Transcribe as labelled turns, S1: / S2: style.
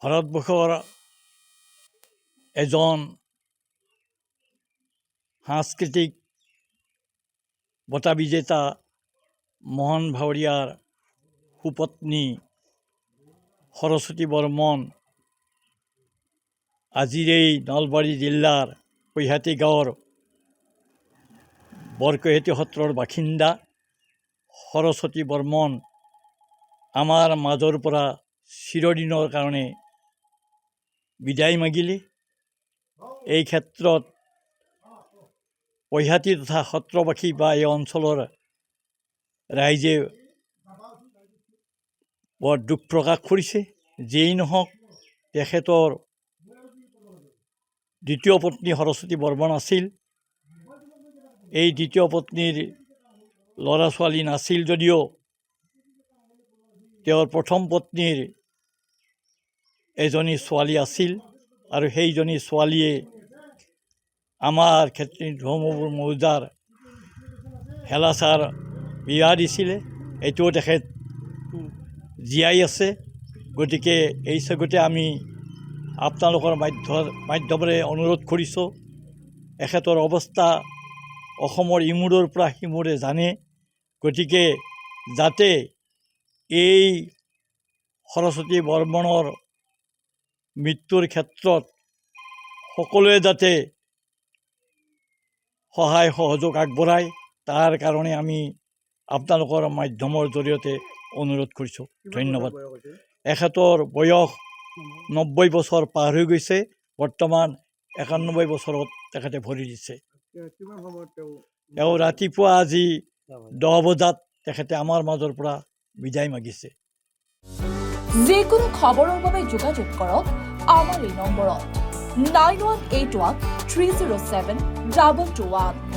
S1: ভাৰতবৰ্ষৰ এজন সাংস্কৃতিক বঁটা বিজেতা মোহন ভাৱৰীয়াৰ সুপত্নী সৰস্বতী বৰ্মন আজিৰ এই নলবাৰী জিলাৰ কৈহাটী গাঁৱৰ বৰকৈহাটী সত্ৰৰ বাসিন্দা সৰস্বতী বৰ্মন আমাৰ মাজৰ পৰা চিৰদিনৰ কাৰণে বিদায় মাগিলে। এই ক্ষেত্ৰত কৈহাটী তথা সত্ৰবাসী বা এই অঞ্চলৰ ৰাইজে বৰ দুখ প্ৰকাশ কৰিছে। যেই নহওক তেখেতৰ দ্বিতীয় পত্নী সৰস্বতী বৰ্মন আছিল। এই দ্বিতীয় পত্নীৰ ল'ৰা ছোৱালী নাছিল যদিও তেওঁৰ প্ৰথম পত্নীৰ এজনী ছোৱালী আছিল আৰু সেইজনী ছোৱালীয়ে আমাৰ ক্ষেত্ৰী ধৰ্মপুৰ মৌজাৰ হেলাচাৰ বিয়া দিছিলে। এইটোও তেখেত জীয়াই আছে। গতিকে এই চেগতে আমি আপোনালোকৰ মাধ্যমেৰে অনুৰোধ কৰিছোঁ, এখেতৰ অৱস্থা অসমৰ ইমূৰৰ পৰা সিমূৰে জানে। গতিকে যাতে এই সৰস্বতী বৰ্মনৰ মৃত্যুৰ ক্ষেত্ৰত সকলোৱে যাতে সহায় সহযোগ আগবঢ়ায়, তাৰ কাৰণে আমি আপোনালোকৰ মাধ্যমৰ জৰিয়তে অনুৰোধ কৰিছোঁ। ধন্যবাদ। এখেতৰ বয়স 90 বছৰ পাৰ হৈ গৈছে। বৰ্তমান 91 বছৰত তেখেতে ভৰি দিছে। তেওঁ ৰাতিপুৱা আজি 10 বজাত তেখেতে আমাৰ মাজৰ পৰা বিদায় মাগিছে।
S2: যিকোনো খবৰৰ বাবে যোগাযোগ কৰক আমাৰ এই নম্বৰত 9181 307 221।